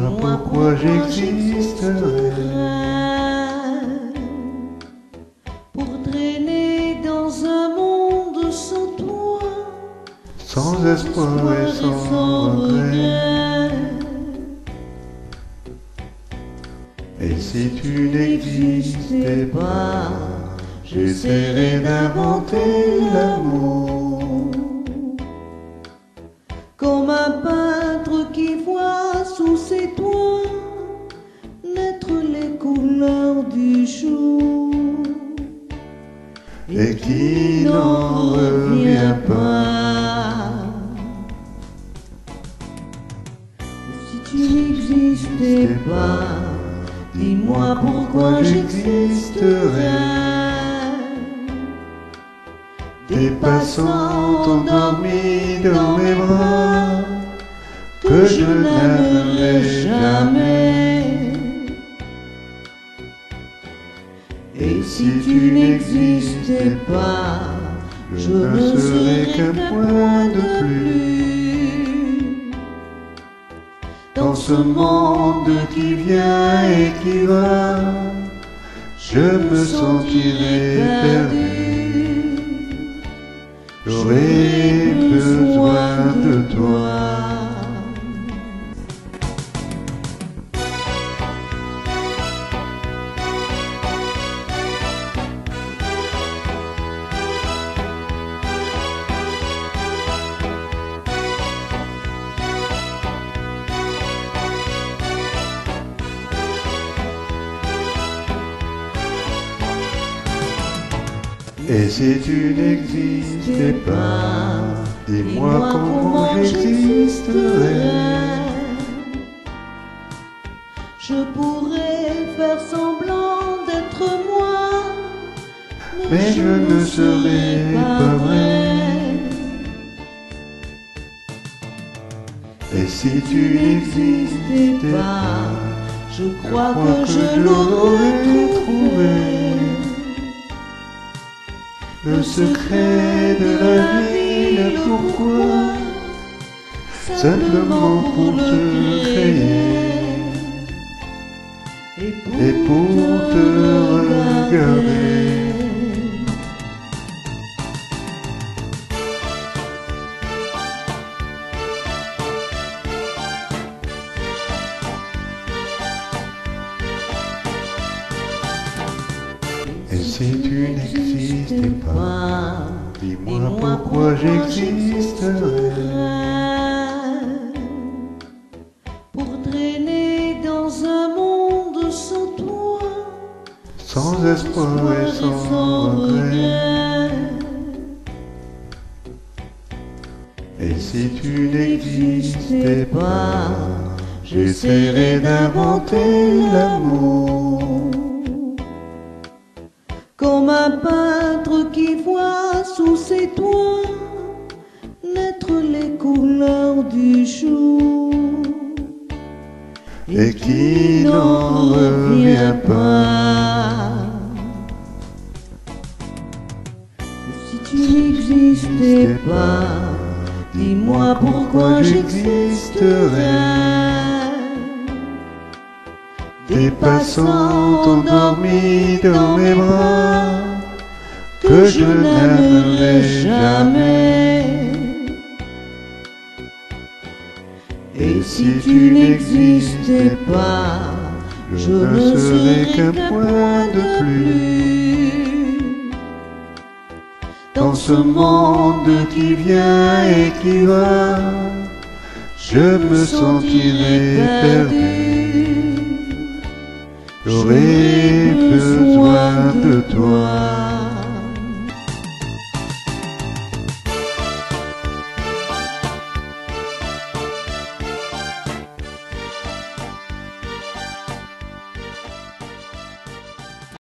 Dis-moi pourquoi j'existerais pour traîner dans un monde sans toi, sans espoir et sans regret. Et si tu n'existais pas, j'essaierais d'inventer l'amour, comme un peintre qui voit sous ses doigts naître les couleurs du jour et qui n'en revient pas. Si tu n'existais pas, dis-moi pourquoi j'existerais. Des passants endormis dans mes bras que je n'aimerais jamais. Et si tu n'existais pas, je ne serais qu'un point de plus dans ce monde qui vient et qui va. Je me sentirais perdu. J'aurais besoin de toi. Et si tu n'existais pas, dis-moi comment j'existerais. Je pourrais faire semblant d'être moi, mais je ne serais pas vrai. Et si tu n'existais pas, je crois que je l'aurais trouvé. Le secret de la vie, le pourquoi, simplement pour te créer et pour te regarder. Et si tu n'existais pas, dis-moi pourquoi j'existerais. Pour traîner dans un monde sans toi, sans espoir et sans regret. Et si tu n'existais pas, j'essaierais d'inventer l'amour, comme un peintre qui voit sous ses doigts naître les couleurs du jour et qui n'en revient pas. Si tu n'existais pas, dis-moi pourquoi j'existerais. Des passants endormis dans mes bras que je n'aimerais jamais. Et si tu n'existais pas, je ne serais qu'un point de plus dans ce monde qui vient et qui va. Je me sentirais perdu. J'aurais besoin de toi.